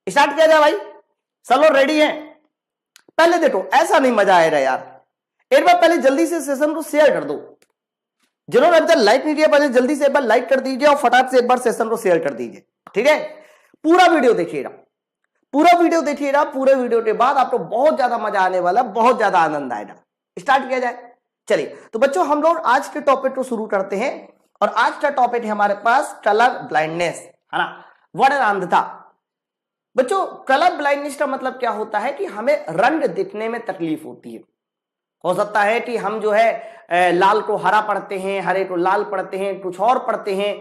Start किया जाए भाई, चलो रेडी है। पहले देखो ऐसा नहीं मजा आएगा यार, एक बार पहले जल्दी से सेशन को शेयर कर दो। जिन्होंने अभी तक लाइक नहीं किया पहले जल्दी से एक बार लाइक कर दीजिए और फटाक से एक बार सेशन को शेयर कर दीजिए, ठीक है। पूरा वीडियो देखिएगा, पूरा वीडियो देखिएगा, पूरे वीडियो के बाद आपको बहुत ज्यादा मजा आने वाला, बहुत ज्यादा आनंद आएगा। स्टार्ट किया जाए, चलिए। तो बच्चों हम लोग आज के टॉपिक को शुरू करते हैं और आज का टॉपिक है हमारे पास कलर ब्लाइंडनेस, है ना, वर्ण अंधता। बच्चों कलर ब्लाइंडनेस का मतलब क्या होता है कि हमें रंग दिखने में तकलीफ होती है। हो सकता है कि हम जो है लाल को हरा पढ़ते हैं, हरे को लाल पढ़ते हैं, कुछ और पढ़ते हैं।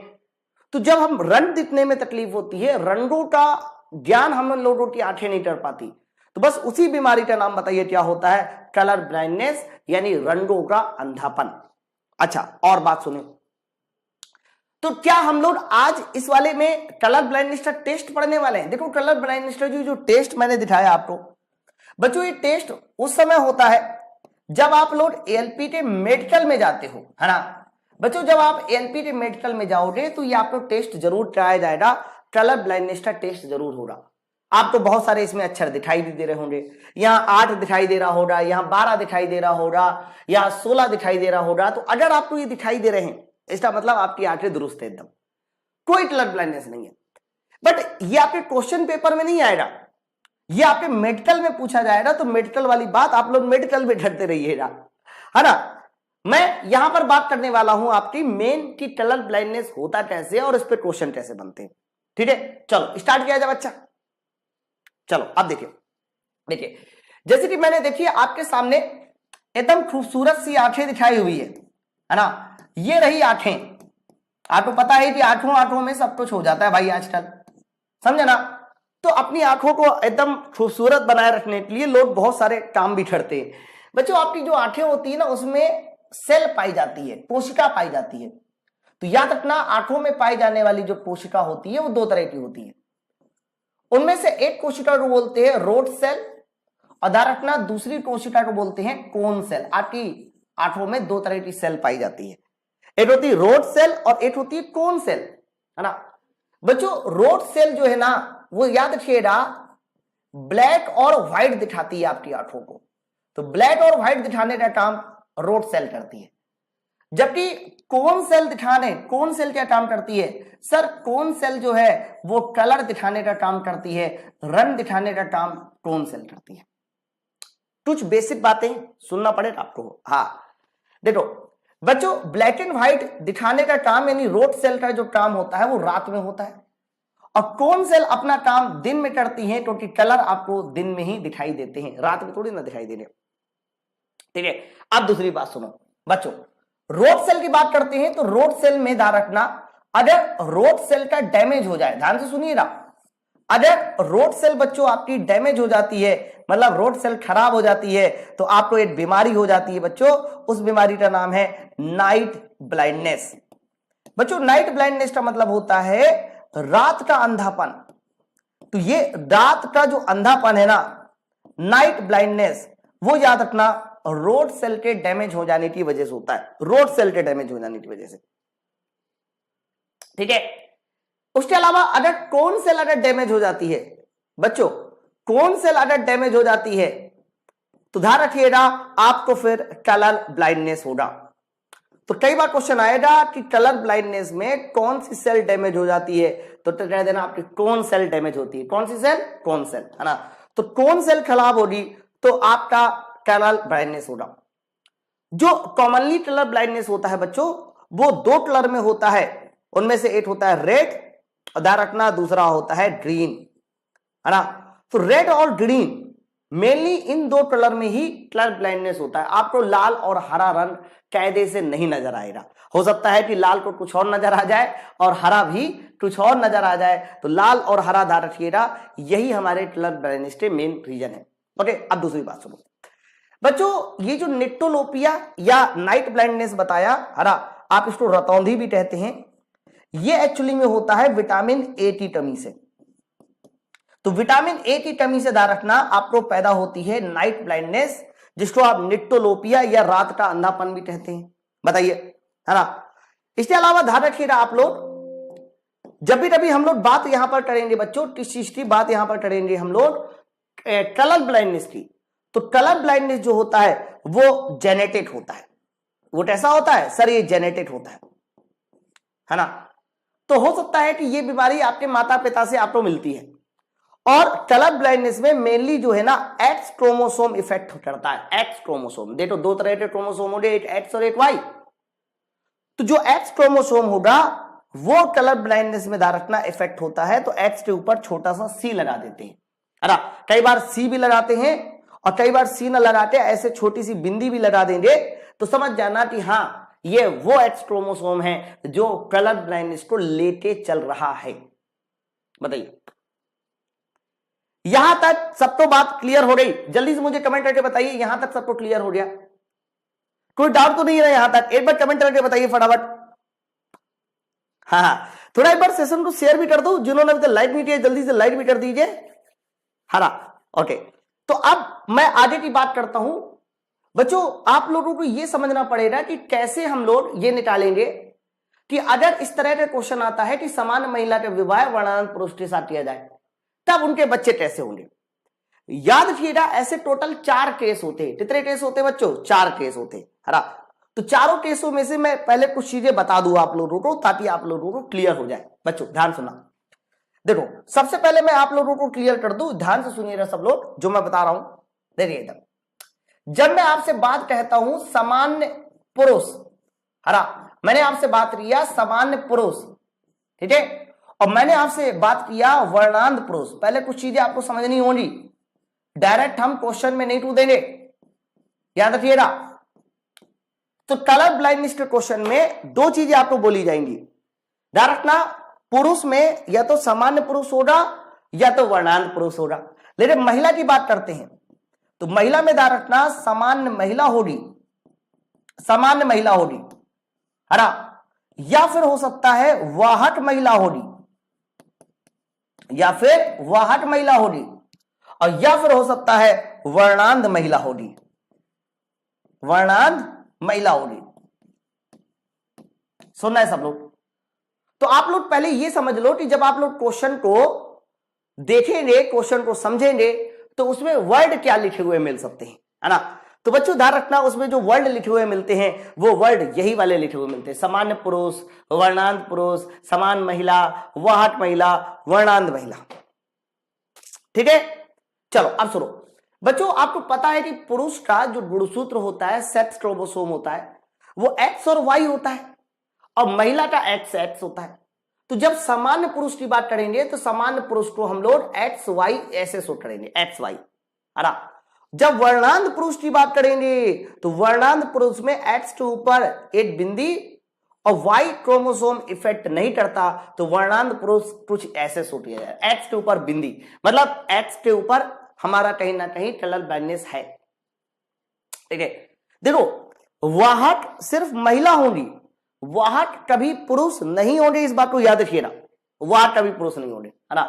तो जब हम रंग दिखने में तकलीफ होती है, रंगों का ज्ञान हम लोगों की आंखें नहीं कर पाती, तो बस उसी बीमारी का नाम बताइए क्या होता है, कलर ब्लाइंडनेस, यानी रंगों का अंधापन। अच्छा और बात सुनिए, तो क्या हम लोग आज इस वाले में कलर ब्लाइंडनेस का टेस्ट पढ़ने वाले हैं। देखो कलर ब्लाइंडनेस का जो टेस्ट मैंने दिखाया आपको बच्चों, ये टेस्ट उस समय होता है जब आप लोग एएलपी के मेडिकल में जाते हो, है ना बच्चों। जब आप एएलपी के मेडिकल में जाओगे तो ये आपको टेस्ट जरूर कराया जाएगा, कलर ब्लाइंडनेस का टेस्ट जरूर होगा। आपको बहुत सारे इसमें अक्षर दिखाई दे रहे होंगे, यहाँ 8 दिखाई दे रहा होगा, यहाँ 12 दिखाई दे रहा होगा, यहाँ 16 दिखाई दे रहा होगा। तो अगर आपको ये दिखाई दे रहे हैं इसका मतलब आपकी आंखें दुरुस्त है, एकदम कोई कलर ब्लाइंडनेस नहीं है। बट ये आपके क्वेश्चन पेपर में नहीं आएगा, ये आपके मेडिकल में पूछा जाएगा। तो मेडिकल वाली बात आप लोग मेडिकल में ढरते रहिएगा, है ना। मैं यहां पर बात करने वाला हूं आपकी मेन की कलर ब्लाइंडनेस होता कैसे और इस पे क्वेश्चन कैसे बनते हैं, ठीक है। चलो स्टार्ट किया जाए बच्चा। चलो अब देखिए, देखिए जैसे कि मैंने देखिए आपके सामने एकदम खूबसूरत सी आंखें दिखाई हुई है ना। ये रही आंखें, आपको पता है कि आंखों में सब कुछ हो जाता है भाई आजकल, समझे ना। तो अपनी आंखों को एकदम खूबसूरत बनाए रखने के लिए लोग बहुत सारे काम भी करते हैं। बच्चों आपकी जो आंखें होती है ना उसमें सेल पाई जाती है, कोशिका पाई जाती है। तो याद रखना आंखों में पाई जाने वाली जो कोशिका होती है वो 2 तरह की होती है। उनमें से एक कोशिका को बोलते हैं रोड सेल और ध्यान रखना दूसरी कोशिका को बोलते हैं कोन सेल। आपकी आंखों में 2 तरह की सेल पाई जाती है, एक होती है रोड सेल और एक होती है कोन सेल, है ना। बच्चों रोड सेल जो है ना वो याद रखिएगा ब्लैक और व्हाइट दिखाती है आपकी आंखों को। तो ब्लैक और व्हाइट दिखाने का काम रोड सेल करती है, जबकि कोन सेल कोन सेल क्या काम करती है सर, कोन सेल जो है वो कलर दिखाने का काम करती है, रंग दिखाने का काम कोन सेल करती है। कुछ बेसिक बातें सुनना पड़ेगा आपको। हाँ देखो बच्चों ब्लैक एंड व्हाइट दिखाने का काम यानी रोड सेल का जो काम होता है वो रात में होता है और कोन सेल अपना काम दिन में करती है, क्योंकि कलर आपको दिन में ही दिखाई देते हैं, रात में थोड़ी ना दिखाई देने, ठीक है। अब दूसरी बात सुनो बच्चों, रोड सेल की बात करते हैं तो रोड सेल में ध्यान रखना अगर रोड सेल का डैमेज हो जाए, ध्यान से सुनिएगा, अगर रोड सेल बच्चों आपकी डैमेज हो जाती है मतलब रोड सेल खराब हो जाती है तो आपको एक बीमारी हो जाती है बच्चों, उस बीमारी का नाम है नाइट ब्लाइंडनेस। बच्चों नाइट ब्लाइंडनेस का मतलब होता है रात का अंधापन। तो ये रात का जो अंधापन है ना नाइट ब्लाइंडनेस, वो याद रखना रोड सेल के डैमेज हो जाने की वजह से होता है, रोड सेल के डैमेज हो जाने की वजह से, ठीक है। उसके अलावा अगर कोन सेल अगर डैमेज हो जाती है बच्चों, कोन सेल अगर डैमेज हो जाती है तो ध्यान रखिएगा आपको फिर कलर ब्लाइंडनेस होगा। तो कई बार क्वेश्चन आएगा कि कलर ब्लाइंडनेस में कौन सी सेल डैमेज हो जाती है, तो कह देना आपकी कोन सेल डैमेज होती है। कौन सी सेल, कोन सेल, है ना। तो कोन सेल खराब होगी तो आपका कलर ब्लाइंडनेस होगा। जो कॉमनली कलर ब्लाइंडनेस होता है बच्चों वो 2 कलर में होता है, उनमें से एक होता है रेड और ध्यान रखना दूसरा होता है ग्रीन, है ना। तो रेड और ग्रीन मेनली इन 2 कलर में ही कलर ब्लाइंडनेस होता है। आपको लाल और हरा रंग कायदे से नहीं नजर आएगा, हो सकता है कि लाल को कुछ और नजर आ जाए और हरा भी कुछ और नजर आ जाए। तो लाल और हरा ध्यान रखिएगा, यही हमारे कलर ब्लाइंडनेस के मेन रीजन है। ओके अब दूसरी बात सुनो बच्चों, ये जो निक्टोलोपिया या नाइट ब्लाइंडनेस बताया, है ना, आप इसको रतौंधी भी कहते हैं, ये एक्चुअली में होता है विटामिन ए की कमी से। तो विटामिन ए की कमी से ध्यान रखना आपको पैदा होती है नाइट ब्लाइंडनेस, जिसको आप निक्टोलोपिया या रात का अंधापन भी कहते हैं। बताइए, है ना। इसके अलावा ध्यान रखिएगा आप लोग जब भी कभी हम लोग बात यहां पर करेंगे बच्चों, किस चीज की बात यहां पर करेंगे हम लोग, कलर ब्लाइंडनेस की, तो कलर ब्लाइंडनेस जो होता है वो जेनेटिक होता है। वो कैसा होता है सर? ये जेनेटिक होता है ना। तो हो सकता है कि ये बीमारी आपके माता पिता से आपको मिलती है। और कलर ब्लाइंडनेस में मेनली जो है ना एक्स क्रोमोसोम इफेक्ट करता है। एक्स क्रोमोसोम देखो, दो तरह के क्रोमोसोम होंगे, एक एक्स और एक वाई। तो जो एक्स क्रोमोसोम होगा वो कलर ब्लाइंडनेस में ध्यान रखना इफेक्ट होता है, तो एक्स के ऊपर छोटा सा सी लगा देते हैं, है ना। कई बार सी भी लगाते हैं और कई बार सी न लगाते, ऐसे छोटी सी बिंदी भी लगा देंगे तो समझ जाना कि हाँ ये वो एक्स क्रोमोसोम है जो कलर ब्लाइंडनेस को लेके चल रहा है। बताइए, यहां तक सबको बात क्लियर हो गई? जल्दी से मुझे कमेंट करके बताइए, यहां तक सबको क्लियर हो गया? कोई डाउट तो नहीं है यहां तक? एक बार कमेंट करके बताइए फटाफट। हाँ, थोड़ा एक बार सेशन को शेयर भी कर दो, जिन्होंने अभी तक लाइक नहीं किया जल्दी से लाइक भी कर दीजिए, है ना। ओके, तो अब मैं आगे की बात करता हूं बच्चों। आप लोगों को यह समझना पड़ेगा कि कैसे हम लोग ये निकालेंगे कि अगर इस तरह का क्वेश्चन आता है कि समान महिला का विवाह वर्णांत पुरुष के साथ किया जाए तब उनके बच्चे कैसे होंगे। याद रखिएगा, ऐसे टोटल 4 केस होते हैं। कितने केस होते हैं बच्चों? 4 केस होते हैं, है ना। तो चारों केसों में से मैं पहले कुछ चीजें बता दूं आप लोगों को, ताकि आप लोगों को क्लियर हो जाए। बच्चों ध्यान सुना, देखो सबसे पहले मैं आप लोगों को क्लियर कर दूं, ध्यान से सुनिएगा सब लोग जो मैं बता रहा हूं। देखिए इधर, जब मैं आपसे बात कहता हूं सामान्य पुरुष, है ना, मैंने आपसे बात किया सामान्य पुरुष, ठीक है, और मैंने आपसे बात किया वर्णांत पुरुष। पहले कुछ चीजें आपको समझनी होंगी, डायरेक्ट हम क्वेश्चन में नहीं देंगे, याद रखिएगा। तो कलर ब्लाइंडनेस के क्वेश्चन में 2 चीजें आपको बोली जाएंगी, ध्यान रखना। पुरुष में या तो सामान्य पुरुष होगा या तो वर्णांत पुरुष होगा। लेकिन महिला की बात करते हैं तो महिला में ध्यान रखना सामान्य महिला होगी, सामान्य महिला होगी, है ना, या फिर हो सकता है वाहक महिला होगी, या फिर वाहक महिला होगी, और या फिर हो सकता है वर्णांत महिला होगी, वर्णांत महिला होगी। सुनना है सब लोग? तो आप लोग पहले ये समझ लो कि जब आप लोग क्वेश्चन को देखेंगे, क्वेश्चन को समझेंगे, तो उसमें वर्ड क्या लिखे हुए मिल सकते हैं, है ना। तो बच्चों ध्यान रखना, उसमें जो वर्ड लिखे हुए मिलते हैं वो वर्ड यही वाले लिखे हुए मिलते हैं, सामान्य पुरुष, वर्णांत पुरुष, समान महिला, वाहक महिला, वर्णांत महिला, ठीक है। चलो अब सुनो बच्चों, आपको पता है कि पुरुष का जो गुणसूत्र होता है, सेक्स क्रोमोसोम होता है, वो एक्स और वाई होता है, और महिला का एक्स एक्स होता है। तो जब सामान्य पुरुष की बात करेंगे तो सामान्य पुरुष को हम लोग एक्स वाई ऐसे शो करेंगे, एक्स वाई, है ना। जब वर्णांत पुरुष की बात करेंगे तो वर्णांत पुरुष में एक्स के ऊपर एक बिंदी और वाई क्रोमोसोम इफेक्ट नहीं करता, तो वर्णांत पुरुष कुछ ऐसे शो किया जाए, एक्स के ऊपर बिंदी, मतलब एक्स के ऊपर हमारा कहीं ना कहीं कलर ब्लाइंडनेस है, ठीक है। देखो, वाहक सिर्फ महिला होंगी, वाहक कभी पुरुष नहीं होंगे, इस बात को याद रखिएगा, वाहक कभी पुरुष नहीं होंगे, है ना।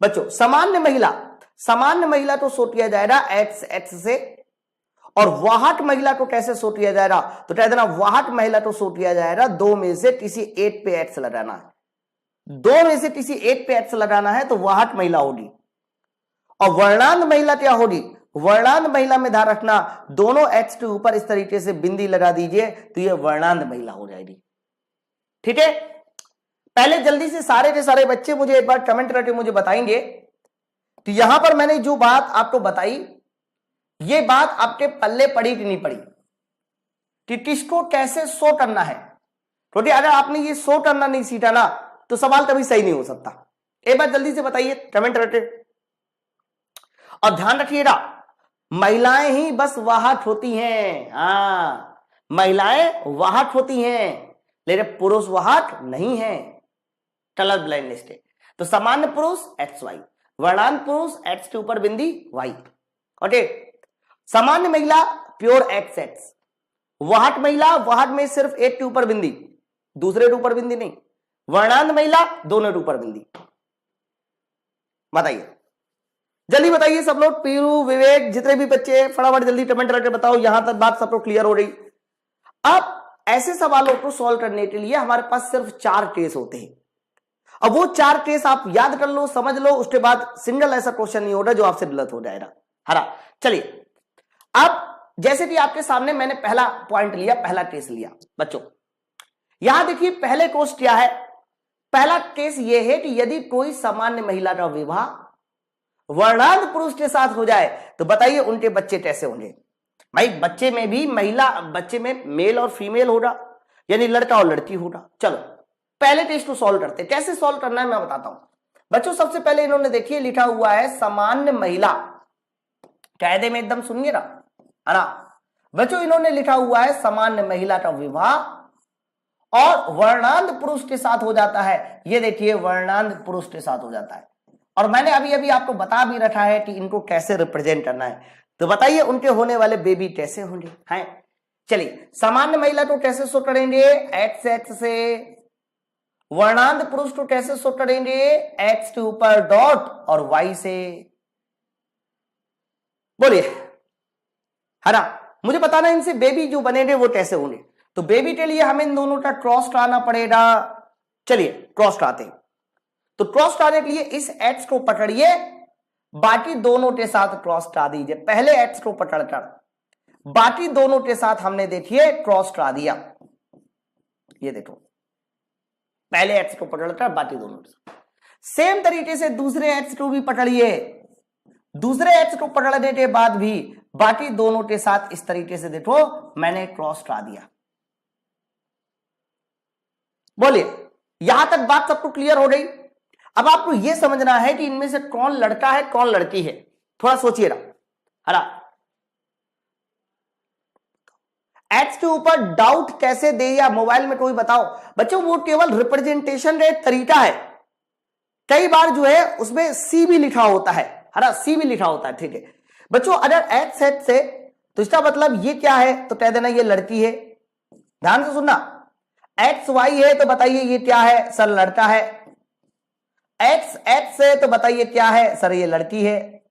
बच्चों सामान्य महिला, सामान्य महिला को शो किया जाएगा एक्स एक्स से, और वाहक महिला को कैसे शो किया जाएगा? तो कह देना वाहक महिला को शो किया जाएगा 2 में से किसी एक पे एक्स लगाना है, 2 में से किसी एक पे एक्स लगाना है तो वाहक महिला होगी। और वर्णांत महिला क्या होगी? वर्णांत महिला में ध्यान रखना, दोनों एक्स के ऊपर इस तरीके से बिंदी लगा दीजिए तो ये वर्णांत महिला हो जाएगी, ठीक है। पहले जल्दी से सारे के सारे बच्चे मुझे एक बार कमेंट करके मुझे बताएंगे तो यहां पर मैंने जो बात आपको बताई, ये बात आपके पल्ले पड़ी कि नहीं पड़ी, कि किसको कैसे शो करना है। क्योंकि अगर आपने ये शो करना नहीं सीखा ना तो सवाल कभी सही नहीं हो सकता। एक बार जल्दी से बताइए कमेंट करके। और ध्यान रखिएगा, महिलाएं ही बस वाहक होती हैं, हाँ महिलाएं वाहक होती हैं, लेकिन पुरुष वाहक नहीं है कलर ब्लाइंडनेस के। तो सामान्य पुरुष एक्स वाई, वर्णांत पुरुष एक्स के ऊपर बिंदी वाई, ओके। सामान्य महिला प्योर एक्स एक्स, वाहक महिला वाहक में सिर्फ एक के ऊपर बिंदी, दूसरे के ऊपर बिंदी नहीं, वर्णांत महिला दोनों के ऊपर बिंदी। बताइए जल्दी बताइए सब लोग, पीरू विवेक जितने भी बच्चे फटाफट जल्दी कमेंट करके बताओ, यहां तक बात सब लोग क्लियर हो रही। अब ऐसे सवालों को सॉल्व करने के लिए हमारे पास सिर्फ 4 केस होते हैं, अब वो 4 केस आप याद कर लो, समझ लो, उसके बाद सिंगल ऐसा क्वेश्चन नहीं होगा जो आपसे गलत हो जाएगा। हरा, चलिए अब जैसे कि आपके सामने मैंने पहला पॉइंट लिया, पहला केस लिया बच्चों, यहां देखिए पहले केस क्या है। पहला केस यह है कि यदि कोई सामान्य महिला का विवाह वर्णांध पुरुष के साथ हो जाए तो बताइए उनके बच्चे कैसे होंगे। भाई बच्चे में भी महिला, बच्चे में मेल और फीमेल होगा, यानी लड़का और लड़की होगा। चलो पहले टेस्ट को सॉल्व करते, कैसे सॉल्व करना है मैं बताता हूं बच्चों। सबसे पहले इन्होंने देखिए लिखा हुआ है सामान्य महिला, कायदे में एकदम सुनिए ना, है ना बच्चों, इन्होंने लिखा हुआ है सामान्य महिला का विवाह और वर्णांध पुरुष के साथ हो जाता है। ये देखिए वर्णांध पुरुष के साथ हो जाता है, और मैंने अभी अभी आपको बता भी रखा है कि इनको कैसे रिप्रेजेंट करना है। तो बताइए उनके होने वाले बेबी कैसे होंगे हैं। चलिए सामान्य महिला को कैसे शो करेंगे, एक्स एक्स से, वर्णांध पुरुष को कैसे शो करेंगे, एक्स के ऊपर डॉट और वाई से। बोलिए, है ना, मुझे बताना इनसे बेबी जो बनेंगे वो कैसे होंगे। तो बेबी के लिए हमें इन दोनों का क्रॉस कराना पड़ेगा। चलिए क्रॉस कराते हैं। तो क्रॉस कराने के लिए इस एक्स को पकड़िए, बाकी दोनों के साथ क्रॉस करा दीजिए। पहले एक्स को पकड़कर बाकी दोनों के साथ हमने देखिए क्रॉस करा दिया। ये देखो पहले एक्स को पकड़कर बाकी दोनों के साथ। सेम तरीके से दूसरे एक्स को भी पकड़िए, दूसरे एक्स को पकड़ने के बाद भी बाकी दोनों के साथ इस तरीके से देखो मैंने क्रॉस करा दिया। बोलिए यहां तक बात सबको क्लियर हो गई। अब आपको यह समझना है कि इनमें से कौन लड़का है कौन लड़की है, थोड़ा सोचिएगा। हरा, एक्स के ऊपर डाउट कैसे दे या मोबाइल में कोई बताओ बच्चों, वो केवल रिप्रेजेंटेशन का एक तरीका है। कई बार जो है उसमें सी भी लिखा होता है, हरा सी भी लिखा होता है, ठीक है बच्चों। अगर एक्स एक्स है तो इसका मतलब ये क्या है, तो कह देना ये लड़की है। ध्यान से सुनना, एक्स वाई है तो बताइए ये क्या है, सर लड़का है। एक्स एक्स है तो बताइए क्या है, सर ये लड़की है।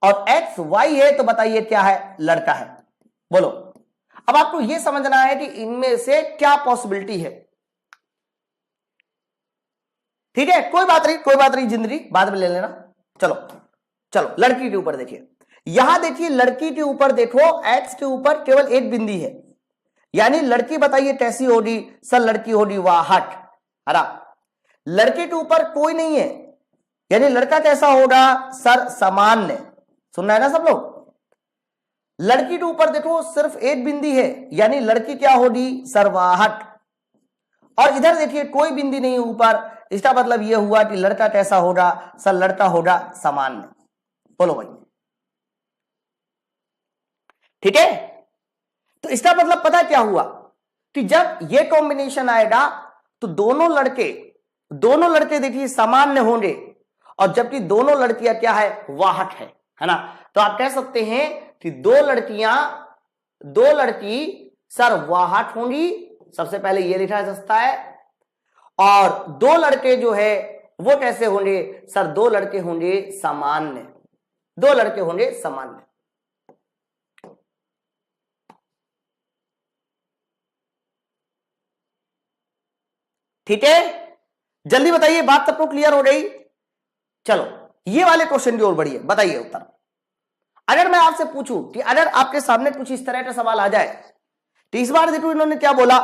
और एक्स वाई है तो बताइए क्या है, लड़का है। बोलो, अब आपको यह समझना है कि इनमें से क्या पॉसिबिलिटी है। ठीक है, कोई बात नहीं, कोई बात नहीं, जिंदगी बाद में ले लेना। चलो चलो लड़की के ऊपर देखिए, यहां देखिए लड़की के ऊपर देखो, एक्स के ऊपर केवल एक बिंदी है, यानी लड़की बताइए कैसी होगी, सर लड़की होगी वाहट। हरा, लड़के के ऊपर कोई नहीं है, यानी लड़का कैसा होगा, सर सामान्य। सुनना है ना सब लोग। लड़की के ऊपर देखो सिर्फ एक बिंदी है, यानी लड़की क्या होगी, सरवाहट। और इधर देखिए कोई बिंदी नहीं ऊपर, इसका मतलब यह हुआ कि लड़का कैसा होगा, सर लड़का होगा सामान्य। बोलो भाई, ठीक है। तो इसका मतलब पता क्या हुआ कि जब ये कॉम्बिनेशन आएगा तो दोनों लड़के देखिए सामान्य होंगे, और जबकि दोनों लड़कियां क्या है, वाहट है ना। तो आप कह सकते हैं कि दो लड़की सर वाहट होंगी, सबसे पहले ये लिखा जा सकता है। और दो लड़के जो है वो कैसे होंगे, सर दो लड़के होंगे सामान्य, दो लड़के होंगे सामान्य। ठीक है, जल्दी बताइए, बात सबको क्लियर हो गई। चलो ये वाले क्वेश्चन की ओर बढ़िए, बताइए उत्तर। अगर मैं आपसे पूछूं कि अगर आपके सामने कुछ इस तरह का सवाल आ जाए, तो इस बार देखो इन्होंने क्या बोला,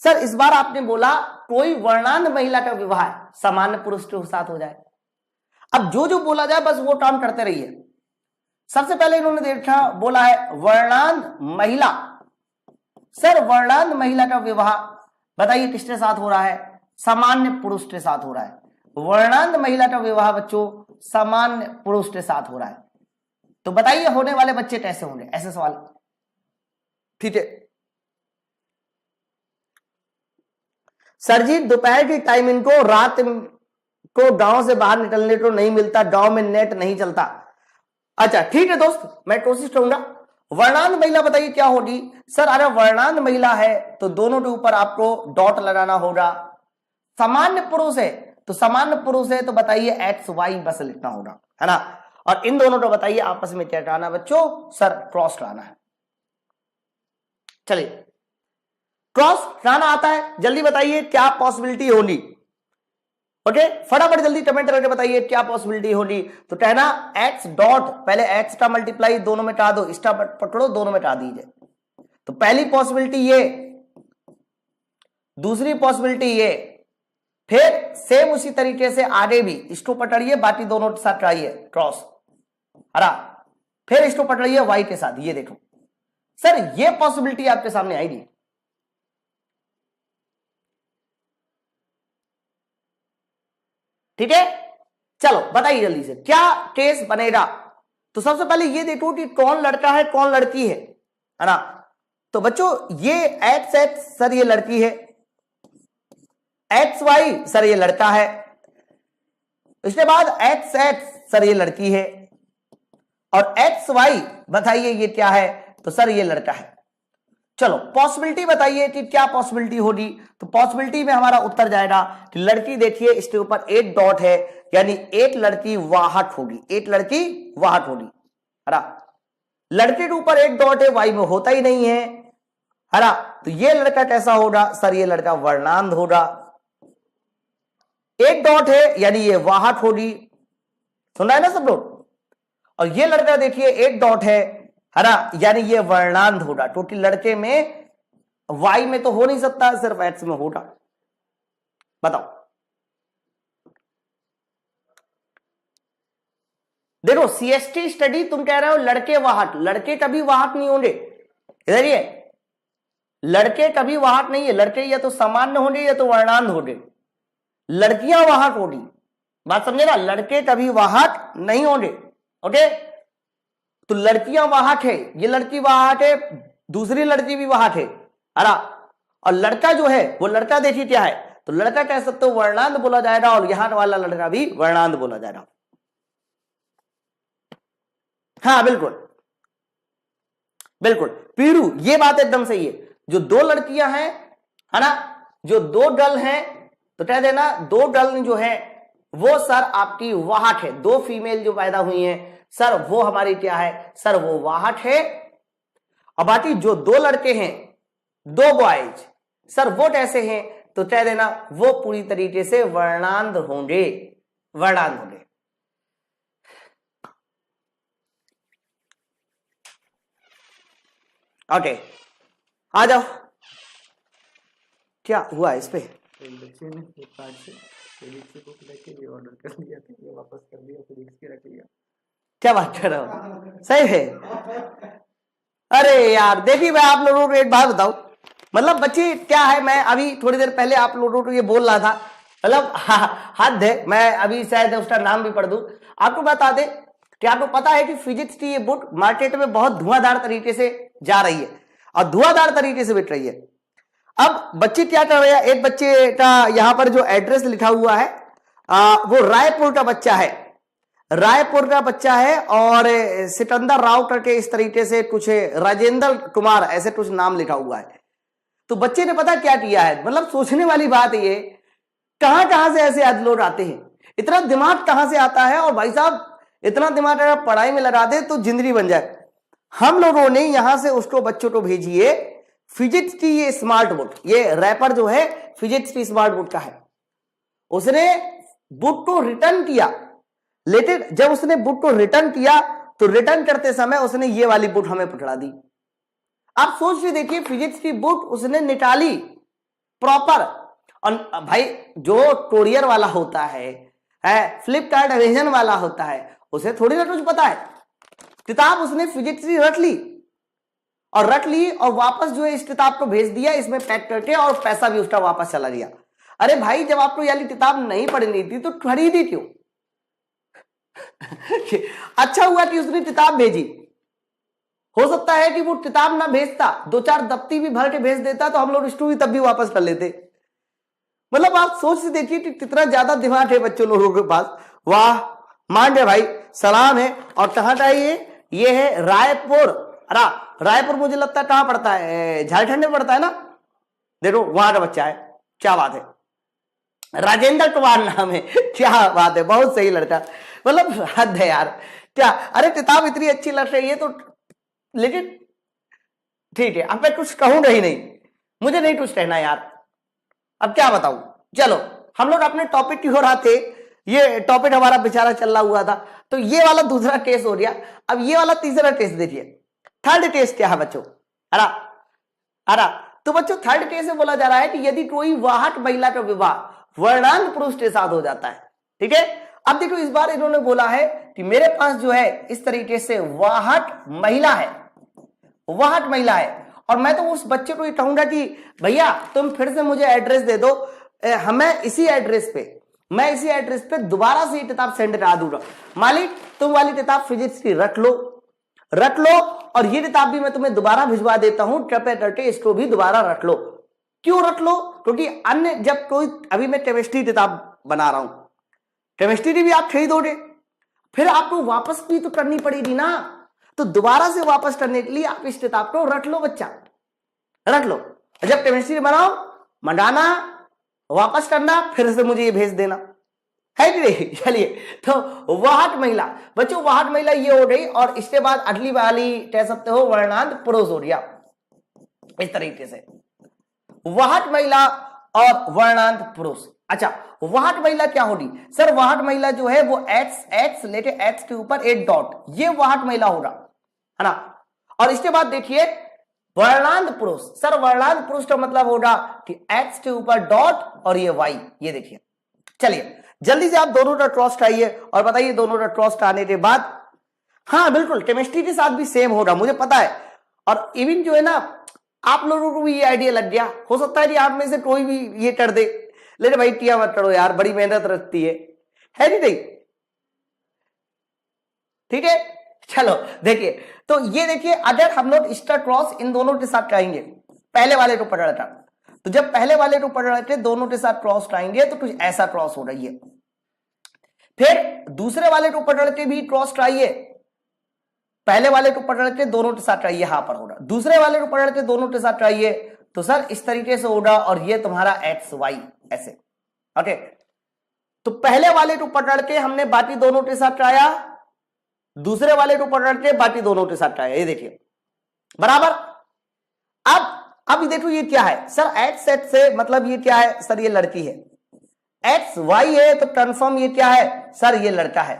सर इस बार आपने बोला कोई वर्णांध महिला का विवाह सामान्य पुरुष के साथ हो जाए। अब जो जो बोला जाए बस वो काम करते रहिए। सबसे पहले इन्होंने देखा, बोला है वर्णांध महिला, सर वर्णांध महिला का विवाह बताइए किसके साथ हो रहा है, सामान्य पुरुष के साथ हो रहा है। वर्णांध महिला का विवाह बच्चों सामान्य पुरुष के साथ हो रहा है, तो बताइए होने वाले बच्चे कैसे होंगे, ऐसे सवाल। ठीक है सर जी, दोपहर के टाइम इनको रात को गांव से बाहर निकलने को नहीं मिलता, गांव में नेट नहीं चलता। अच्छा ठीक है दोस्त, मैं कोशिश करूंगा। वर्णांध महिला बताइए क्या होगी, सर अगर वर्णांध महिला है तो दोनों के ऊपर आपको डॉट लगाना होगा। सामान्य पुरुष है तो सामान्य पुरुष है तो बताइए एक्स वाई बस लिखना होगा, है ना। और इन दोनों को बताइए आपस में क्या कराना बच्चों, सर क्रॉस कराना है। चलिए क्रॉस कराना आता है, जल्दी बताइए क्या पॉसिबिलिटी होगी। ओके, फटाफट जल्दी कमेंट करके बताइए क्या पॉसिबिलिटी होगी। तो कहना एक्स डॉट, पहले एक्स का मल्टीप्लाई दोनों में हटा दो, इसका पकड़ो दोनों में हटा दीजिए। तो पहली पॉसिबिलिटी ये, दूसरी पॉसिबिलिटी ये, फिर सेम उसी तरीके से आगे भी इसको पकड़िए, बाकी दोनों के साथ ट्राइए क्रॉस, हरा, फिर इसको पकड़िए वाई के साथ। ये देखो सर, ये पॉसिबिलिटी आपके सामने आएगी। ठीक है, चलो बताइए जल्दी से क्या केस बनेगा। तो सबसे पहले ये देखो कि कौन लड़का है कौन लड़की है ना। तो बच्चों ये एक्स एक्स सर ये लड़की है, एक्स वाई सर ये लड़का है, इसके बाद एक्स एक्स सर ये लड़की है, और एक्स वाई बताइए ये क्या है। तो सर ये लड़का है। चलो पॉसिबिलिटी बताइए कि क्या पॉसिबिलिटी होगी। तो पॉसिबिलिटी में हमारा उत्तर जाएगा कि लड़की देखिए इसके ऊपर एक डॉट है, यानी एक लड़की वाहक होगी, एक लड़की वाहक होगी, है ना। लड़के के ऊपर एक डॉट है, वाई में होता ही नहीं है ना। तो ये लड़का कैसा होगा सर, ये लड़का वर्णांध होगा। एक डॉट है यानी ये वाहक होगी, सुन रहा है ना सब लोग। और ये लड़का देखिए एक डॉट है ना, यानी ये वर्णांध होगा, क्योंकि लड़के में वाई में तो हो नहीं सकता, सिर्फ एक्स में होगा। बताओ, देखो सीएसटी स्टडी तुम कह रहे हो लड़के वाहक, लड़के कभी वाहक नहीं होंगे। इधर ये लड़के कभी वाहक नहीं है, लड़के या तो सामान्य होंगे या तो वर्णांध होंगे, लड़कियां वाहक होगी। बात समझे ना, लड़के कभी वाहक नहीं होंगे। ओके, तो लड़कियां वाहक है, ये लड़की वाहक है, दूसरी लड़की भी वाहक है ना। और लड़का जो है वो लड़का देखिए क्या है, तो लड़का कह सकते हो वर्णांध बोला जाएगा, और यहां वाला लड़का भी वर्णांध बोला जाएगा। हाँ बिल्कुल बिल्कुल पीरू, ये बात एकदम सही है। जो दो लड़कियां हैं है ना, जो दो गर्ल हैं, तो कह देना दो गर्ल जो है वो सर आपकी वाहक है, दो फीमेल जो पैदा हुई हैं सर वो हमारी क्या है सर, वो वाहक है। और बाकी जो दो लड़के हैं, दो बॉयज, सर वो कैसे हैं, तो कह देना वो पूरी तरीके से वर्णांध होंगे, वर्णांध होंगे। ओके आ जाओ, क्या हुआ इस पे। बच्चे ने फ्लिपकार्ट से फिजिक्स की बुक लेके ये ऑर्डर कर दिया था, ये वापस कर दिया, फिजिक्स की रख लिया। क्या बात कर रहे हो, सही है। अरे यार देखिए, मैं आप लोगों को एक बात बताऊं, मतलब बच्चे क्या है, मैं अभी थोड़ी देर पहले आप लोगों को ये बोल रहा था, मतलब हद है, मैं अभी शायद उसका नाम भी पढ़ दूं। आपको बता दे कि आपको पता है कि फिजिक्स की ये बुक मार्केट में बहुत धुआंधार तरीके से जा रही है और धुआंधार तरीके से बिक रही है। अब बच्चे क्या कर रहे हैं, एक बच्चे का यहां पर जो एड्रेस लिखा हुआ है वो रायपुर का बच्चा है, रायपुर का बच्चा है, और सिकंदर राव करके इस तरीके से कुछ, राजेंद्र कुमार ऐसे कुछ नाम लिखा हुआ है। तो बच्चे ने पता क्या किया है, मतलब सोचने वाली बात ये, कहां से ऐसे आज लोग आते हैं, इतना दिमाग कहां से आता है। और भाई साहब इतना दिमाग अगर पढ़ाई में लगा दे तो जिंदगी बन जाए। हम लोगों ने यहां से उसको बच्चों को भेजिए फिजिक्स की ये स्मार्ट बुक, ये रैपर जो है फिजिक्स की स्मार्ट बुक का है। उसने बुक को रिटर्न किया, लेकिन जब उसने बुक को रिटर्न किया तो रिटर्न करते समय उसने ये वाली बुक हमें पकड़ा दी। आप सोच के देखिए, फिजिक्स की बुक उसने निकाली प्रॉपर। और भाई जो कोरियर वाला होता है फ्लिपकार्ट अमेजन वाला होता है, उसे थोड़ी ना कुछ पता है। किताब उसने फिजिक्स की रख ली और वापस जो है इस किताब को भेज दिया इसमें पैक करके, और पैसा भी उसका वापस चला गया। अरे भाई जब आपको याली किताब नहीं पढ़नी थी तो खरीदी क्यों। अच्छा हुआ कि उसने किताब भेजी, हो सकता है कि वो किताब ना भेजता, दो चार दफ्ती भी भर के भेज देता तो हम लोग इसको भी तब भी वापस कर लेते। मतलब आप सोच से देखिए कि कितना ज्यादा दिमाग है बच्चों लोगों के पास। वाह मान गए भाई, सलाम है। और कहां का ये है रायपुर। अरे रायपुर मुझे लगता है कहां पड़ता है, झारखंड में पड़ता है ना। देखो वहां का बच्चा है, क्या बात है, राजेंद्र कुमार नाम है, क्या बात है, बहुत सही लड़का। मतलब हद है यार क्या। अरे किताब इतनी अच्छी लग रही है तो, लेकिन ठीक है अब मैं कुछ कहूंगा ही नहीं, मुझे नहीं कुछ कहना यार, अब क्या बताऊं। चलो हम लोग अपने टॉपिक की ओर आते, ये टॉपिक हमारा बेचारा चल रहा हुआ था, तो ये वाला दूसरा टेस्ट हो गया। अब ये वाला तीसरा टेस्ट देखिए, थर्ड टेस्ट क्या है बच्चों, अरा तो बच्चों थर्ड टेस्ट में बोला जा रहा है कि यदि कोई वाहट महिला का विवाह वर्णांध पुरुष के साथ हो जाता है, ठीक है। अब देखो इस बार इन्होंने बोला है कि मेरे पास जो है इस तरीके से वाहट महिला है, वाहट महिला है, और मैं तो उस बच्चे को ये कहूंगा कि भैया तुम फिर से मुझे एड्रेस दे दो, हमें इसी एड्रेस पे दोबारा से ये किताब सेंड करा दूंगा। मालिक तुम वाली किताब फिजिक्स की रख लो, और ये किताब भी मैं तुम्हें दोबारा भिजवा देता हूं, कृपया करके इसको भी दोबारा रख लो। क्यों रख लो? क्योंकि अन्य जब कोई, अभी मैं केमिस्ट्री किताब बना रहा हूं, केमिस्ट्री की भी आप खरीदोगे, फिर आपको वापस भी तो करनी पड़ेगी ना, तो दोबारा से वापस करने के लिए आप इस किताब को रख लो बच्चा, रख लो। जब केमिस्ट्री बनाओ, मंगाना, वापस करना, फिर से मुझे ये भेज देना, है कि नहीं। चलिए, तो वाहट महिला बच्चों, वाहट महिला ये हो गई, और इसके बाद अगली वाली कह सकते हो वर्णांत पुरुष हो गया। इस तरीके से वाहट महिला और वर्णांत पुरुष। अच्छा, वाहट महिला क्या होगी सर? वाहट महिला जो है वो एक्स लेके एक्स के ऊपर एक डॉट, ये वाहट महिला होगा, है ना। और इसके बाद देखिए वर्णांत पुरुष। सर वर्णांत पुरुष का मतलब होगा कि एक्स के ऊपर डॉट और ये वाई, ये देखिए। चलिए जल्दी से आप दोनों का क्रॉस कराइए और बताइए दोनों का क्रॉस कराने के बाद, हाँ बिल्कुल केमिस्ट्री के साथ भी सेम होगा, मुझे पता है। और इवन जो है ना, आप लोगों को भी ये आइडिया लग गया, हो सकता है कि आप में से कोई भी ये कर दे, लेकिन भाई किया मत करो यार, बड़ी मेहनत रखती है नहीं? ठीक है, चलो देखिए, तो ये देखिए, अगर हम लोग इसका क्रॉस इन दोनों के साथ कराएंगे, पहले वाले को पकड़ था, तो जब पहले वाले को पकड़ के दोनों के साथ क्रॉस कराएंगे तो कुछ ऐसा क्रॉस हो रही है। फिर दूसरे वाले को पकड़ के भी क्रॉस कराइए, पहले वाले को पकड़ के दोनों के साथ कराइए, यहां पर होगा। दूसरे वाले को पकड़ के दोनों के साथ कराइए, तो सर इस तरीके से होगा, और ये तुम्हारा एक्स वाई ऐसे। ओके, तो पहले वाले को पकड़ के हमने बाकी दोनों के साथ कराया, दूसरे वाले को पकड़ के बाकी दोनों के साथ कराया, ये देखिए बराबर। अब देखो ये क्या है सर? एक्स एक्स से मतलब ये क्या है सर? ये लड़की है। एक्स वाई है तो कंफर्म ये क्या है सर? ये लड़का है।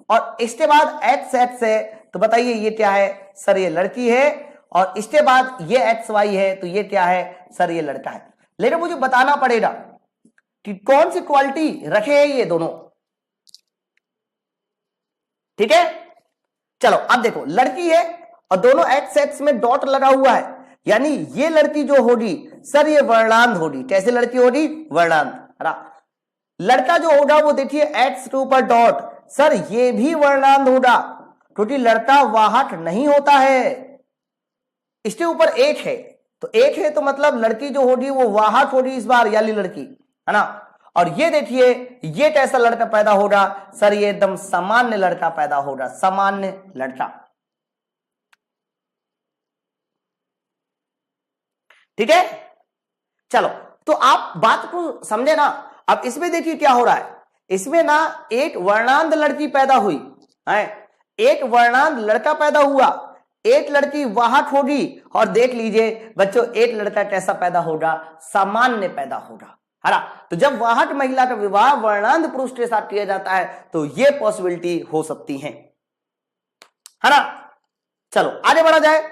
और इसके बाद एक्स एक्स है तो बताइए ये क्या है सर? ये लड़की है। और इसके बाद ये एक्स वाई है तो ये क्या है सर? ये लड़का है। लेकिन मुझे बताना पड़ेगा कि कौन सी क्वालिटी रखे हैं ये दोनों, ठीक है। चलो अब देखो, लड़की है और दोनों एक्स एक्स में डॉट लगा हुआ है, यानी ये लड़की जो होगी सर ये वर्णांध होगी। कैसे लड़की होगी? वर्णांध। लड़का जो होगा वो देखिए एक्स के ऊपर डॉट, सर ये भी वर्णांध होगा, क्योंकि लड़का वाहट नहीं होता है। इसके ऊपर एक है, तो एक है तो मतलब लड़की जो होगी वो वाहट होगी इस बार, यानी लड़की, है ना। और ये देखिए ये कैसा लड़का पैदा होगा सर? ये एकदम सामान्य लड़का पैदा होगा, सामान्य लड़का, ठीक है। चलो तो आप बात को समझे ना। अब इसमें देखिए क्या हो रहा है, इसमें ना एक वर्णांध लड़की पैदा हुई है, एक वर्णांध लड़का पैदा हुआ, एक लड़की वाहट होगी, और देख लीजिए बच्चों एक लड़का कैसा पैदा होगा? सामान्य पैदा होगा, है ना। तो जब वाहट महिला का विवाह वर्णांध पुरुष के साथ किया जाता है तो ये पॉसिबिलिटी हो सकती है ना। चलो आगे बढ़ा जाए।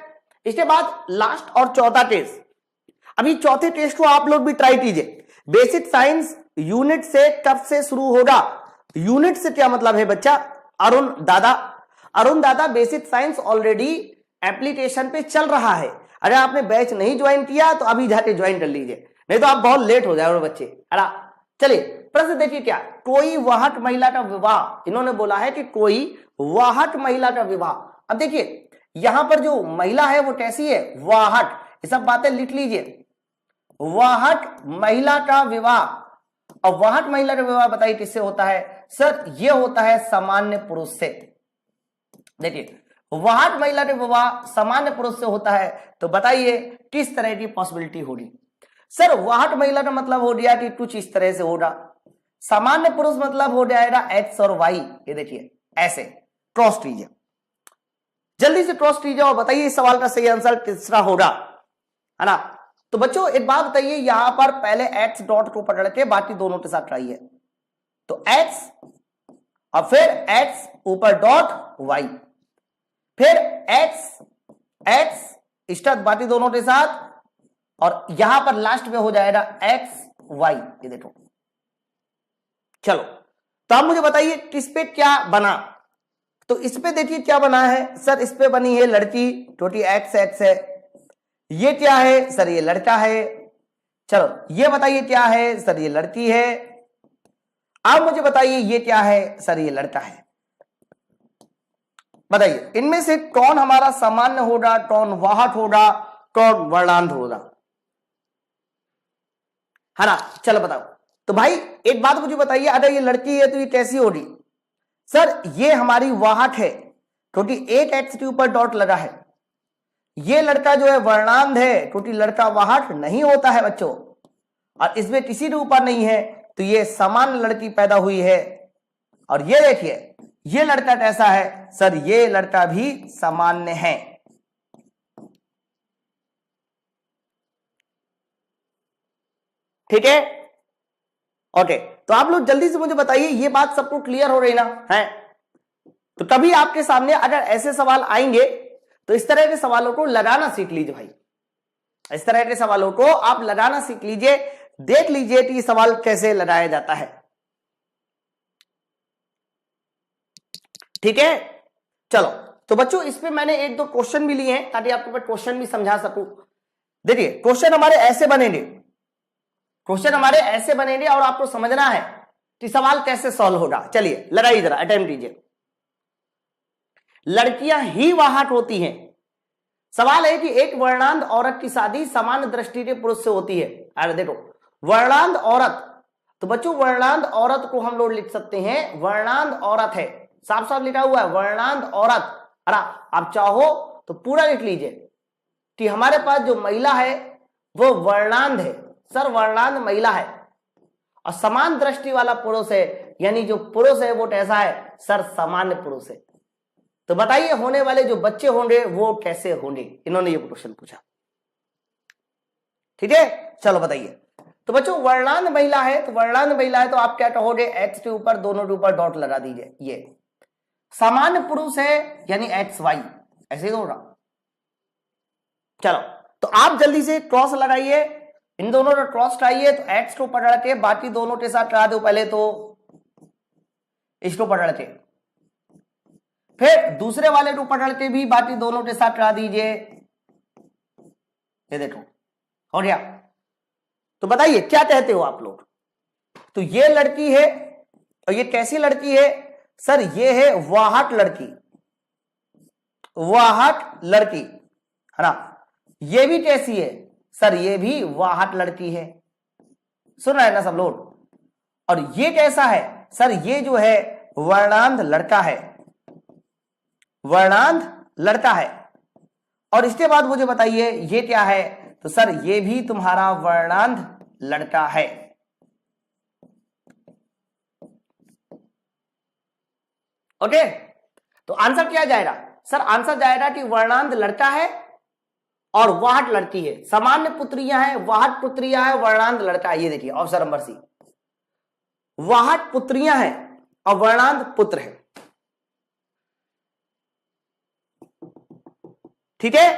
इसके बाद लास्ट और चौथा टेस्ट। अभी चौथे टेस्ट को आप लोग भी ट्राई कीजिए। बेसिक साइंस यूनिट से कब से शुरू होगा? यूनिट से क्या मतलब है बच्चा? अरुण दादा बेसिक साइंस ऑलरेडी एप्लीकेशन पे चल रहा है। अगर आपने बैच नहीं ज्वाइन किया तो अभी जाके ज्वाइन कर लीजिए, नहीं तो आप बहुत लेट हो जाओगे बच्चे, है ना। चलिए प्रश्न देखिए क्या, कोई वाहट महिला का विवाह, इन्होंने बोला है कि कोई वाहट महिला का विवाह। अब देखिए यहां पर जो महिला है वो कैसी है? वाहट। ये सब बातें लिख लीजिए, वाहट महिला का विवाह। और वाहट महिला का विवाह बताइए किससे होता है सर? ये होता है सामान्य पुरुष से। देखिए वाहट महिला का विवाह सामान्य पुरुष से होता है, तो बताइए किस तरह की पॉसिबिलिटी होगी सर? वाहट महिला का मतलब हो गया कि कुछ इस तरह से होगा, सामान्य पुरुष मतलब हो जाएगा एक्स और वाई। ये देखिए ऐसे क्रॉस कीजिए, जल्दी से क्रॉस कीजिए और बताइए इस सवाल का सही आंसर किसका होगा, है ना। तो बच्चों एक बात बताइए, यहां पर पहले एक्स डॉट को पकड़ के बाकी दोनों के साथ ट्राई है, तो एक्स और फिर एक्स ऊपर डॉट वाई, फिर एक्स एक्स स्टक बाकी दोनों के साथ, और यहां पर लास्ट में हो जाएगा एक्स वाई। ये देखो, चलो तो आप मुझे बताइए किस पे क्या बना। तो इस पे देखिए क्या बना है सर, इस पे बनी है लड़की, छोटी एक्स एक्स है। ये क्या है सर, ये लड़का है। चलो ये बताइए क्या है सर, ये लड़की है। आप मुझे बताइए ये क्या है सर, ये लड़का है। बताइए इनमें से कौन हमारा सामान्य होगा, कौन वाहक होगा, कौन वर्णांध होगा, है ना। चलो बताओ। तो भाई एक बात मुझे बताइए, अगर ये लड़की है तो ये कैसी होगी सर, ये हमारी वाहक है क्योंकि एक एक्स के ऊपर डॉट लगा है। ये लड़का जो है वर्णांध है क्योंकि लड़का वाहक नहीं होता है बच्चों, और इसमें किसी के ऊपर नहीं है, तो ये सामान्य लड़की पैदा हुई है। और ये देखिए ये लड़का कैसा है सर, ये लड़का भी सामान्य है। ठीक है, ओके। तो आप लोग जल्दी से मुझे बताइए, ये बात सबको क्लियर हो रही ना है। तो कभी आपके सामने अगर ऐसे सवाल आएंगे तो इस तरह के सवालों को लगाना सीख लीजिए भाई, इस तरह के सवालों को आप लगाना सीख लीजिए, देख लीजिए कि ये सवाल कैसे लगाया जाता है। ठीक है, चलो तो बच्चों इस पे मैंने एक दो क्वेश्चन भी लिए हैं ताकि आपको क्वेश्चन भी समझा सकूं। देखिए क्वेश्चन हमारे ऐसे बनेंगे, क्वेश्चन हमारे ऐसे बनेंगे और आपको समझना है कि सवाल कैसे सॉल्व होगा। चलिए लगाइए जरा, अटेम्प्ट कीजिए। लड़कियां ही वाहक होती हैं। सवाल है कि एक वर्णांध औरत की शादी सामान्य दृष्टि के पुरुष से होती है। अरे देखो वर्णांध औरत, तो बच्चों वर्णांध औरत को हम लोग लिख सकते हैं वर्णांध औरत है, साफ साफ लिखा हुआ है वर्णांध औरत। अरे आप चाहो तो पूरा लिख लीजिए कि हमारे पास जो महिला है वो वर्णांध है सर, वर्णांध महिला है। और समान दृष्टि वाला पुरुष है, यानी जो पुरुष है वो कैसा है सर, सामान्य पुरुष है। तो बताइए होने वाले जो बच्चे होंगे वो कैसे होंगे, इन्होंने ये क्वेश्चन पूछा। ठीक है, चलो बताइए। तो बच्चों वर्णांध महिला है, तो वर्णांध महिला है तो आप क्या कहोगे, एक्स के ऊपर दोनों के ऊपर डॉट लगा दीजिए। ये सामान्य पुरुष है यानी एक्स वाई, ऐसे ही होगा। चलो तो आप जल्दी से क्रॉस लगाइए, इन दोनों का क्रॉस कराइए। तो एक्स को पकड़ के बाकी दोनों के साथ करा दो, पहले तो इसको पकड़ के, फिर दूसरे वाले को पकड़ के भी बाकी दोनों के साथ करा दीजिए। ये देखो हो गया। तो बताइए क्या कहते हो आप लोग। तो ये लड़की है और ये कैसी लड़की है सर, ये है वाहक लड़की, वाहक लड़की, है ना। ये भी कैसी है सर, ये भी वाहक लड़की है। सुन रहे हैं ना सब लोग। और ये कैसा है सर, ये जो है वर्णांध लड़का है, वर्णांध लड़का है। और इसके बाद मुझे बताइए ये क्या है, तो सर ये भी तुम्हारा वर्णांध लड़का है। ओके, तो आंसर क्या जाएगा सर, आंसर जाएगा कि वर्णांध लड़का है और वाहक लड़की है। सामान्य पुत्रियां हैं, वाहक पुत्रियां हैं, वर्णांध लड़का है। ये देखिए ऑप्शन नंबर सी, वाहक पुत्रियां हैं और वर्णांध पुत्र है। ठीक है,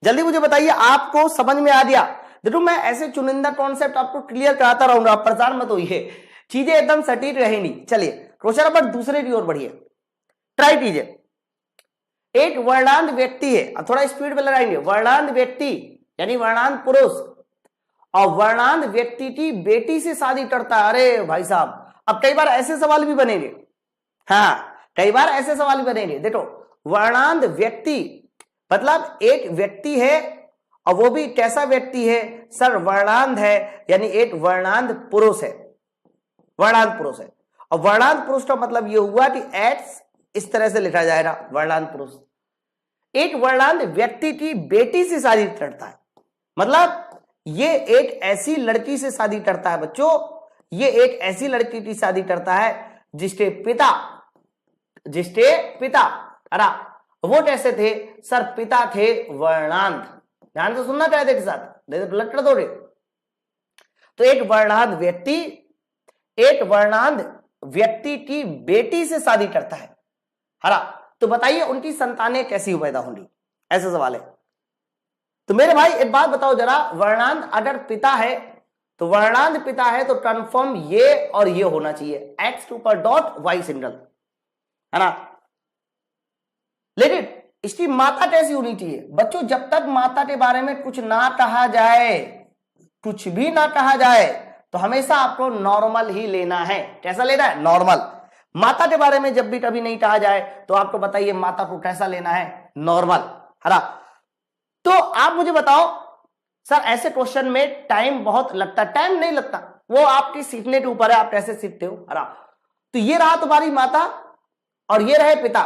जल्दी मुझे बताइए आपको समझ में आ गया। देखो मैं ऐसे चुनिंदा कॉन्सेप्ट आपको क्लियर कराता रहूंगा, आप परेशान मत होइए, चीजें एकदम सटीक रहेंगी। चलिए क्वेश्चन नंबर दूसरे की ओर बढ़िए, ट्राई कीजिए। एक वर्णांध व्यक्ति है, अब थोड़ा स्पीड में लगाएंगे, वर्णांध व्यक्ति यानी वर्णांध पुरुष और वर्णांध व्यक्ति की बेटी से शादी करता है। अरे भाई साहब, अब कई बार ऐसे सवाल भी बनेंगे, हाँ कई बार ऐसे सवाल भी बनेंगे। देखो वर्णांध व्यक्ति मतलब एक व्यक्ति है और वो भी कैसा व्यक्ति है सर, वर्णांध है, यानी एक वर्णांध पुरुष है, वर्णांध पुरुष है। और वर्णांध पुरुष का मतलब ये हुआ कि एक्स इस तरह से लिखा जाएगा वर्णांध पुरुष। एक वर्णांध व्यक्ति की बेटी से शादी करता है, मतलब ये एक ऐसी लड़की से शादी करता है बच्चों, ये एक ऐसी लड़की की शादी करता है जिसके पिता अरे वो कैसे थे सर, पिता थे वर्णांध। ध्यान से सुनना कायदे के साथ, नहीं तो ब्लड कर दोगे। तो एक वर्णांध व्यक्ति की बेटी से शादी करता है ना, तो बताइए उनकी संतानें कैसी पैदा होंगी, ऐसा सवाल है। तो मेरे भाई एक बात बताओ जरा, वर्णांध अगर पिता है तो वर्णांध पिता है तो कन्फर्म ये और ये होना चाहिए, एक्स के ऊपर डॉट वाई सिंगल, है ना। लेकिन इसकी माता कैसी होनी चाहिए बच्चों? जब तक माता के बारे में कुछ ना कहा जाए, कुछ भी ना कहा जाए, तो हमेशा आपको नॉर्मल ही लेना है। कैसा लेना है? नॉर्मल। माता के बारे में जब भी कभी नहीं कहा जाए तो आपको बताइए माता को कैसा लेना है? नॉर्मल, है ना। तो आप मुझे बताओ सर, ऐसे क्वेश्चन में टाइम बहुत लगता है। टाइम नहीं लगता, वो आपकी सीखने के ऊपर है, आप कैसे सीखते हो, है ना। तो ये रहा तुम्हारी माता और ये रहे पिता।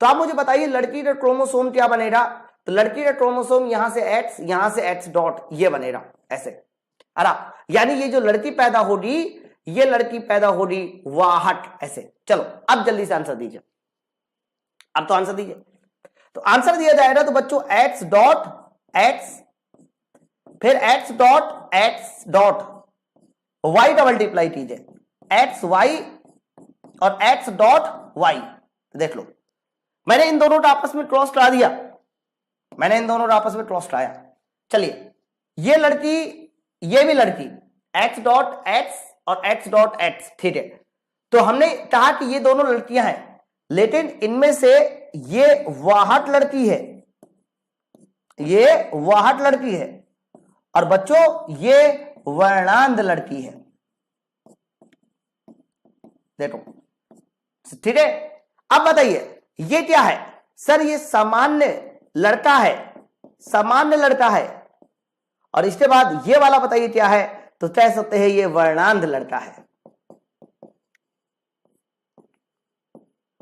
तो आप मुझे बताइए लड़की का क्रोमोसोम क्या बनेगा? तो लड़की का क्रोमोसोम यहां से एक्स, यहां से एक्स डॉट, ये बनेगा ऐसे, है ना। यानी ये जो लड़की पैदा होगी, ये लड़की पैदा होगी वाहट, ऐसे। चलो अब जल्दी से आंसर दीजिए, अब तो आंसर दीजिए। तो आंसर दिया जाएगा तो बच्चों एक्स डॉट एक्स, फिर एक्स डॉट वाई का मल्टीप्लाई कीजिए, एक्स वाई और एक्स डॉट वाई। देख लो, मैंने इन दोनों का आपस में क्रॉस करा दिया, मैंने इन दोनों का आपस में क्रॉस कराया। चलिए, ये लड़की, ये भी लड़की, एक्स डॉट एक्स और एक्स डॉट एक्स, ठीक है। तो हमने कहा कि ये दोनों लड़कियां हैं, लेकिन इनमें से ये वाहट लड़की है, ये वाहट लड़की है, और बच्चों ये वर्णांध लड़की है। देखो, ठीक है। अब बताइए ये क्या है? सर ये सामान्य लड़का है, सामान्य लड़का है, और इसके बाद ये वाला बताइए क्या है? तो कह सकते हैं ये वर्णांध लड़का है।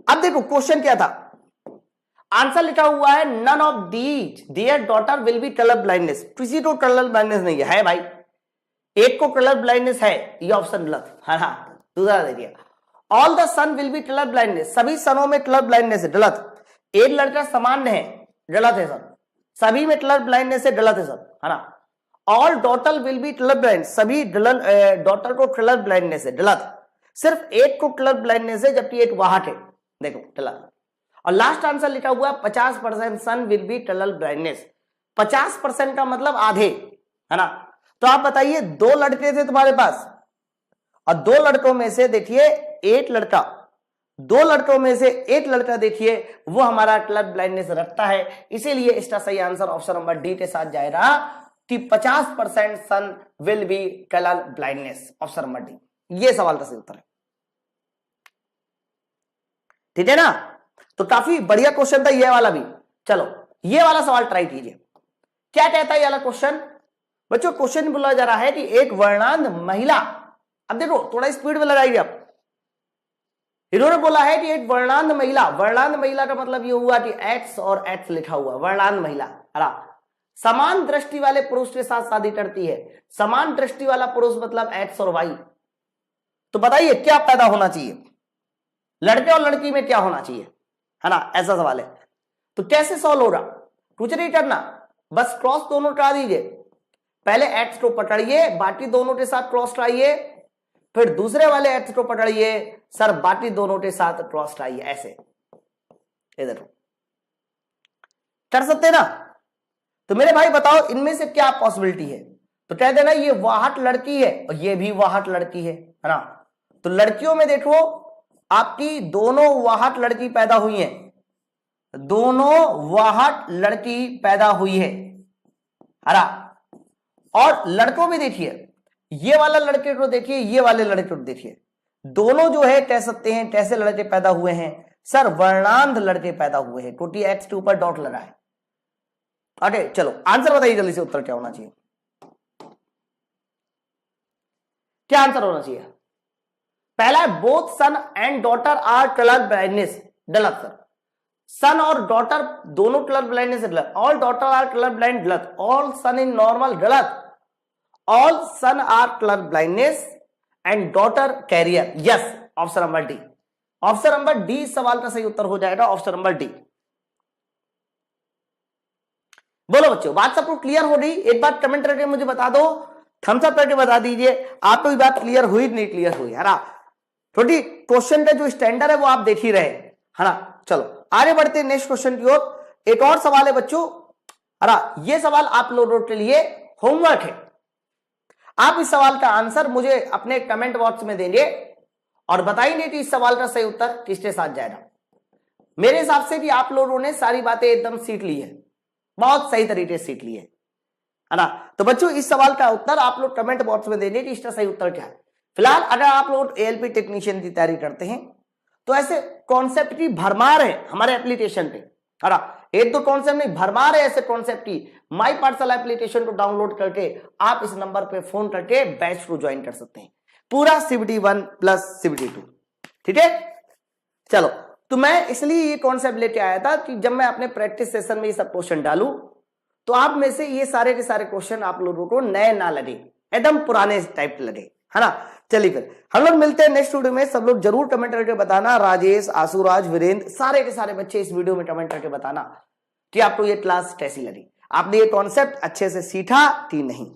अब देखो क्वेश्चन क्या था, आंसर लिखा हुआ है none of these their daughter will be colour blindness. किसी को कलर ब्लाइंडनेस नहीं है भाई, एक को कलर ब्लाइंडनेस है, ये ऑप्शन गलत है ना। दूसरा देखिए, all the son will be colour blindness, सभी सनों में कलर ब्लाइंडनेस है, गलत। एक लड़का सामान्य है, गलत है सर। सभी में कलर ब्लाइंडनेस है, गलत है सर, है ना। All daughter will be colour blind, सभी डॉटर को कलर ब्लाइंडनेस है, गलत। सिर्फ एक को कलर ब्लाइंडनेस है, जबकि एक वाहट है, देखो गलत। और लास्ट आंसर लिखा हुआ है 50% son will be colour blindness. 50% का मतलब आधे, है ना। तो आप बताइए, दो लड़के थे तुम्हारे पास, और दो लड़कों में से देखिए एक लड़का, दो लड़कों में से एक लड़का देखिए वो हमारा कलर ब्लाइंडनेस रखता है, इसीलिए इसका सही आंसर ऑप्शन नंबर डी के साथ जाएगा कि 50% son will be colour blindness, option number D. ये सवाल का सही उत्तर है, ठीक है ना। तो काफी बढ़िया क्वेश्चन था ये वाला भी। चलो ये वाला सवाल ट्राई कीजिए, क्या कहता है ये वाला क्वेश्चन? बच्चों क्वेश्चन बोला जा रहा है कि एक वर्णांध महिला, अब देखो थोड़ा स्पीड में लगाइए आप। इन्होंने बोला है कि एक वर्णांध महिला, वर्णांध महिला का मतलब ये हुआ कि एक्स और एक्स लिखा हुआ, वर्णांध महिला, समान दृष्टि वाले पुरुष के साथ शादी करती है। समान दृष्टि वाला पुरुष मतलब एक्स और वाई। तो बताइए क्या पैदा होना चाहिए, लड़के और लड़की में क्या होना चाहिए, है ना, ऐसा सवाल है। तो कैसे सॉल्व होगा? कुछ नहीं करना, बस क्रॉस दोनों करा दीजिए। पहले एक्स को पकड़िए, बाकी दोनों के साथ क्रॉस कराइए, फिर दूसरे वाले एक्स को पकड़िए, सर बाकी दोनों के साथ क्रॉस कराइए, ऐसे। इधर कर सकते ना। तो मेरे भाई बताओ इनमें से क्या पॉसिबिलिटी है? तो कह देना ये वाहट लड़की है और ये भी वाहट लड़की है ना। तो लड़कियों में देखो आपकी दोनों वाहट लड़की पैदा हुई है, दोनों वाहट लड़की पैदा हुई है, हरा। और लड़कों में देखिए, ये वाला लड़के को देखिए, ये वाले लड़के को देखिए, दोनों जो है कह सकते हैं कैसे लड़के पैदा हुए हैं? सर वर्णांध लड़के पैदा हुए हैं, क्योंकि एक्स के ऊपर डॉट लगा है। ओके चलो आंसर बताइए जल्दी से, उत्तर क्या होना चाहिए? क्या आंसर होना चाहिए? पहला है both son and daughter are colour blindness, गलत सर। सन और डॉटर दोनों कलर ब्लाइंडनेस है, गलत। All daughter are colour blind, गलत। ऑल सन इन नॉर्मल, गलत। All son are colour blindness and daughter carrier, yes, option number D. Option number D सवाल का सही उत्तर हो जाएगा, ऑप्शन नंबर डी। बोलो बच्चों, बात सब क्लियर हो रही? एक बार कमेंट करके मुझे बता दो, थम्स अप करके बता दीजिए आपको ये बात क्लियर हुई नहीं क्लियर हुई, है ना? थोड़ी क्वेश्चन का जो स्टैंडर्ड है वो आप देख ही रहे, है ना? चलो आगे बढ़ते हैं नेक्स्ट क्वेश्चन की ओर। एक और सवाल है बच्चों, है ना? ये सवाल आप लोगों के लिए होमवर्क है। आप इस सवाल का आंसर मुझे अपने कमेंट बॉक्स में देंगे और बताएंगे कि इस सवाल का सही उत्तर किसके साथ जाएगा। मेरे हिसाब से कि आप लोगों ने सारी बातें एकदम सीख ली है, बहुत सही तरीके से सीख ली है ना? तो बच्चों इस सवाल का उत्तर आप लोग कमेंट बॉक्स में देंगे कि इसका सही उत्तर क्या है। फिलहाल अगर आप लोग एएलपी टेक्नीशियन की तैयारी करते हैं तो ऐसे कॉन्सेप्ट की भरमार है हमारे एप्लीकेशन पे, है ना? एक दो कॉन्सेप्ट नहीं, भरमार है ऐसे कॉन्सेप्ट की। माई पाठशाला एप्लीकेशन को डाउनलोड करके आप इस नंबर पे फोन करके बैच को ज्वाइन कर सकते हैं, पूरा CBT 1 प्लस CBT 2। ठीक है, चलो तो मैं इसलिए ये कॉन्सेप्ट लेके आया था कि जब मैं अपने प्रैक्टिस सेशन में ये सब क्वेश्चन डालूं तो आप में से ये सारे के सारे क्वेश्चन आप लोगों को नए ना लगे, एकदम पुराने टाइप लगे, है ना? चलिए फिर हम लोग मिलते हैं नेक्स्ट वीडियो में। सब लोग जरूर कमेंट करके बताना, राजेश, आशुराज, वीरेंद्र, सारे के सारे बच्चे इस वीडियो में कमेंट करके बताना कि आपको ये क्लास कैसी लगी, आपने ये कॉन्सेप्ट अच्छे से सीखा कि नहीं।